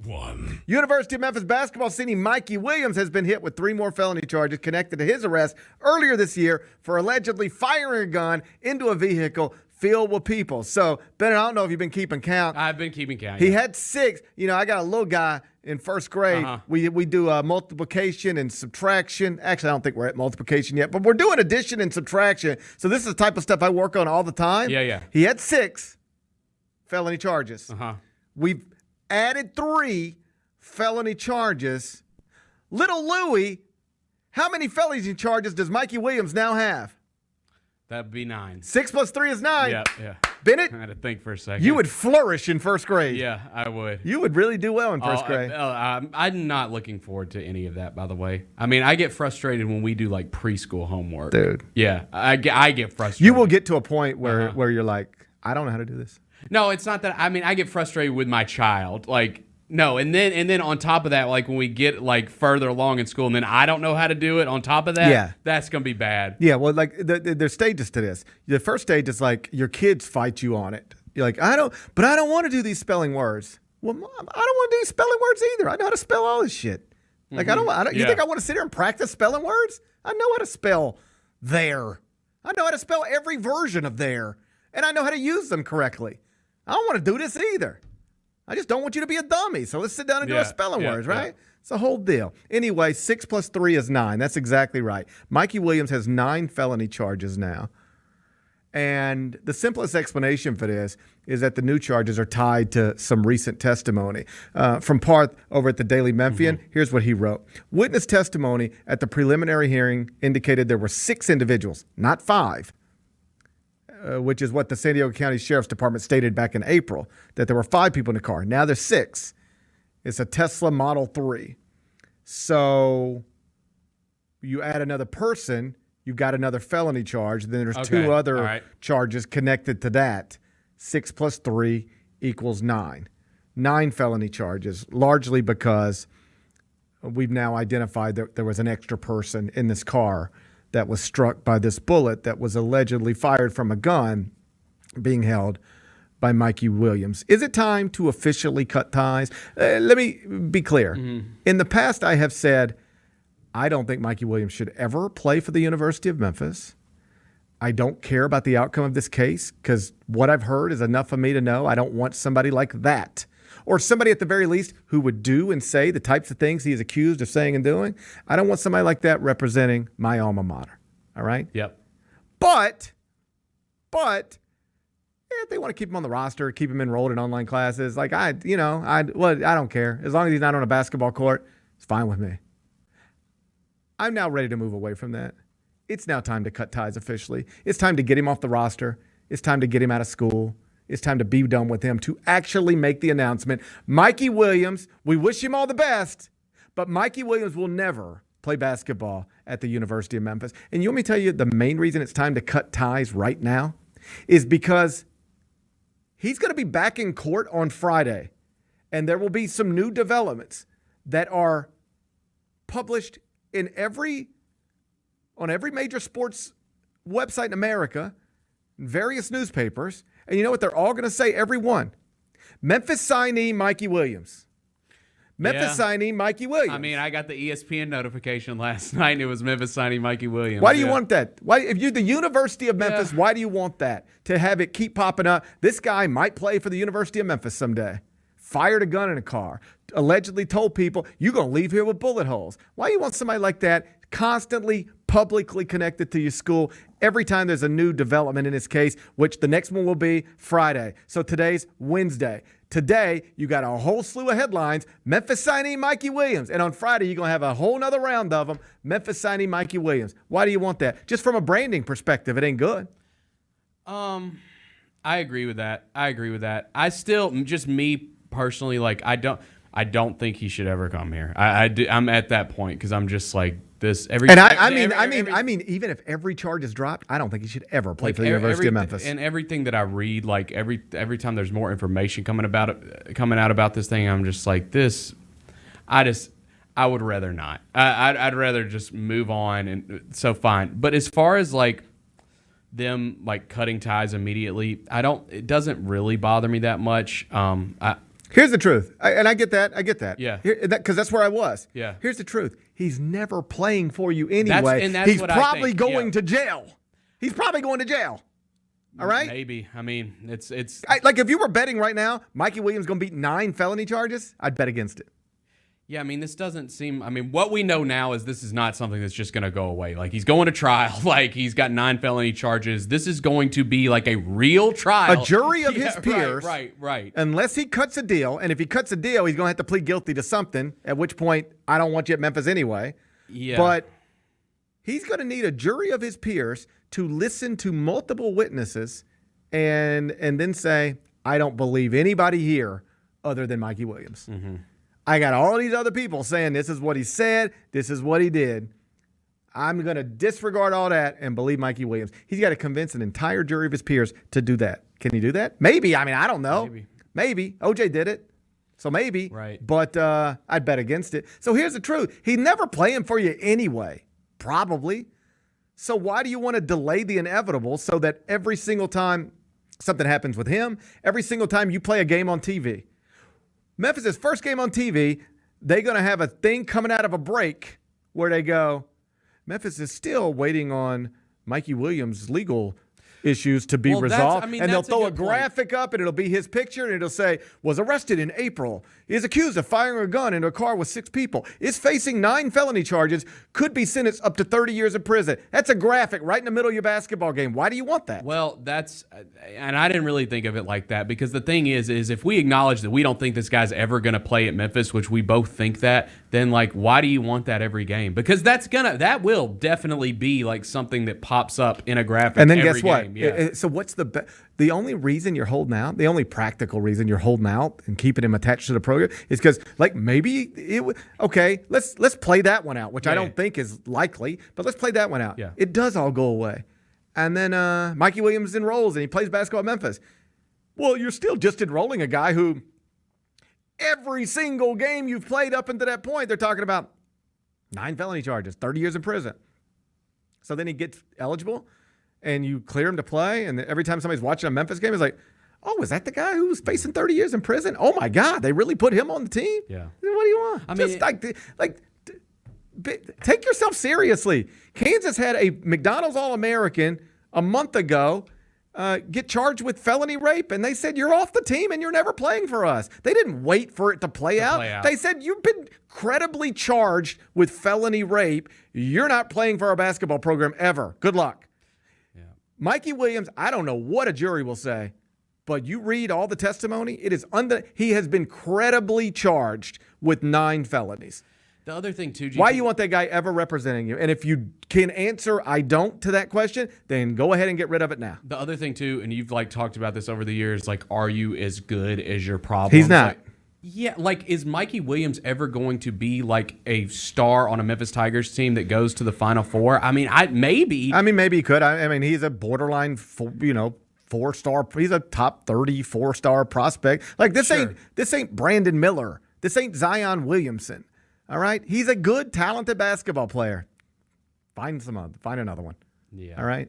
one. University of Memphis basketball signee Mikey Williams has been hit with 3 more felony charges connected to his arrest earlier this year for allegedly firing a gun into a vehicle filled with people. So, Ben, I don't know if you've been keeping count. I've been keeping count. He had 6. You know, I got a little guy in first grade. We do multiplication and subtraction. Actually, I don't think we're at multiplication yet, but we're doing addition and subtraction. So this is the type of stuff I work on all the time. Yeah. He had 6 felony charges. We've added 3 felony charges. Little Louie, how many felony charges does Mikey Williams now have? That'd be 9. 6 plus 3 is 9. Yeah. Bennett, I had to think for a second. you would flourish in first grade. Yeah, I would. You would really do well in first grade. I'm not looking forward to any of that, by the way. I mean, I get frustrated when we do, like, preschool homework. Dude. Yeah, I get frustrated. You will get to a point where you're like, I don't know how to do this. No, it's not that. I mean, I get frustrated with my child. Like, no, and then on top of that, like when we get like further along in school, and then I don't know how to do it. On top of that, that's gonna be bad. Yeah, well, like there's stages to this. The first stage is like your kids fight you on it. You're like, I don't want to do these spelling words. Well, Mom, I don't want to do spelling words either. I know how to spell all this shit. Like I don't. You think I want to sit here and practice spelling words? I know how to spell there. I know how to spell every version of there, and I know how to use them correctly. I don't want to do this either. I just don't want you to be a dummy. So let's sit down and do our spelling words, right? It's a whole deal. Anyway, 6 plus 3 is 9. That's exactly right. Mikey Williams has 9 felony charges now. And the simplest explanation for this is that the new charges are tied to some recent testimony. From Parth over at the Daily Memphian, here's what he wrote. Witness testimony at the preliminary hearing indicated there were 6 individuals, not 5. Which is what the San Diego County Sheriff's Department stated back in April, that there were 5 people in the car. Now there's 6. It's a Tesla Model 3. So you add another person, you've got another felony charge. Then there's 2 other charges connected to that. 6 plus 3 equals 9. 9 felony charges, largely because we've now identified that there was an extra person in this car that was struck by this bullet that was allegedly fired from a gun being held by Mikey Williams. Is it time to officially cut ties? Let me be clear. In the past, I have said, I don't think Mikey Williams should ever play for the University of Memphis. I don't care about the outcome of this case because what I've heard is enough for me to know I don't want somebody like that. Or somebody at the very least who would do and say the types of things he is accused of saying and doing. I don't want somebody like that representing my alma mater. All right? Yep. But if they want to keep him on the roster, keep him enrolled in online classes, like I don't care. As long as he's not on a basketball court, it's fine with me. I'm now ready to move away from that. It's now time to cut ties officially. It's time to get him off the roster. It's time to get him out of school. It's time to be done with him, to actually make the announcement. Mikey Williams, we wish him all the best, but Mikey Williams will never play basketball at the University of Memphis. And you want me to tell you the main reason it's time to cut ties right now is because he's going to be back in court on Friday, and there will be some new developments that are published on every major sports website in America, various newspapers. And you know what they're all going to say? Every one. Memphis signee Mikey Williams. Memphis signee Mikey Williams. I mean, I got the ESPN notification last night, and it was Memphis signee Mikey Williams. Why do you want that? Why, if you're the University of Memphis, why do you want that? To have it keep popping up? This guy might play for the University of Memphis someday. Fired a gun in a car. Allegedly told people, you're going to leave here with bullet holes. Why do you want somebody like that constantly publicly connected to your school every time there's a new development in this case, which the next one will be Friday. So today's Wednesday. Today, you got a whole slew of headlines. Memphis signee Mikey Williams. And on Friday, you're going to have a whole nother round of them. Memphis signee Mikey Williams. Why do you want that? Just from a branding perspective, it ain't good. I agree with that. I still, just me personally, like I don't think he should ever come here. I'm at that point because I'm just like this. I mean, even if every charge is dropped, I don't think he should ever play for the University of Memphis. And everything that I read, like every time there's more information coming out about this thing, I'm just like this. I would rather not. I'd rather just move on, and so fine. But as far as like them like cutting ties immediately, it doesn't really bother me that much. Here's the truth, and I get that. I get that. Yeah. Because that's where I was. Yeah. Here's the truth. He's never playing for you anyway. That's He's what probably I think. going to jail. He's probably going to jail. All right? Maybe. I mean, it's like if you were betting right now, Mikey Williams going to beat 9 felony charges, I'd bet against it. Yeah, I mean, this doesn't seem. I mean, what we know now is this is not something that's just going to go away. Like, he's going to trial. Like, he's got 9 felony charges. This is going to be like a real trial. A jury of his peers. Right. Unless he cuts a deal. And if he cuts a deal, he's going to have to plead guilty to something, at which point, I don't want you at Memphis anyway. Yeah. But he's going to need a jury of his peers to listen to multiple witnesses and then say, I don't believe anybody here other than Mikey Williams. Mm-hmm. I got all these other people saying this is what he said, this is what he did. I'm going to disregard all that and believe Mikey Williams. He's got to convince an entire jury of his peers to do that. Can he do that? Maybe. I mean, I don't know. Maybe. OJ did it. So maybe. Right. But I'd bet against it. So here's the truth. He's never playing for you anyway. Probably. So why do you want to delay the inevitable so that every single time something happens with him, every single time you play a game on TV, Memphis' first game on TV, they're going to have a thing coming out of a break where they go, Memphis is still waiting on Mikey Williams' legal issues to be resolved. And they'll throw a graphic up and it'll be his picture and it'll say, was arrested in April, is accused of firing a gun into a car with 6 people, is facing 9 felony charges, could be sentenced up to 30 years in prison. That's a graphic right in the middle of your basketball game. Why do you want that? Well, and I didn't really think of it like that, because the thing is if we acknowledge that we don't think this guy's ever going to play at Memphis, which we both think that, then like, why do you want that every game? Because that will definitely be like something that pops up in a graphic. And then every guess what? game. Yeah. So what's the only reason you're holding out, the only practical reason you're holding out and keeping him attached to the program is because, like, maybe it would. Okay, let's play that one out, which I don't think is likely, but let's play that one out. Yeah. It does all go away, and then Mikey Williams enrolls and he plays basketball at Memphis. Well, you're still just enrolling a guy who every single game you've played up until that point, they're talking about 9 felony charges, 30 years in prison. So then he gets eligible, and you clear him to play, and every time somebody's watching a Memphis game, it's like, oh, is that the guy who was facing 30 years in prison? Oh, my God, they really put him on the team? Yeah. What do you want? I mean, take yourself seriously. Kansas had a McDonald's All-American a month ago get charged with felony rape, and they said, you're off the team and you're never playing for us. They didn't wait for it to play out. They said, you've been credibly charged with felony rape. You're not playing for our basketball program ever. Good luck. Yeah. Mikey Williams, I don't know what a jury will say, but you read all the testimony, it is he has been credibly charged with 9 felonies. The other thing, too, why you want that guy ever representing you? And if you can answer I don't to that question, then go ahead and get rid of it now. The other thing, too, and you've like talked about this over the years, like, are you as good as your problem? He's not. Is Mikey Williams ever going to be like a star on a Memphis Tigers team that goes to the Final Four? I mean, maybe. I mean, maybe he could. I mean, he's a borderline, 4-star. He's a top 30 4-star prospect. Like this ain't Brandon Miller. This ain't Zion Williamson. All right, he's a good, talented basketball player. Find another one. Yeah. All right.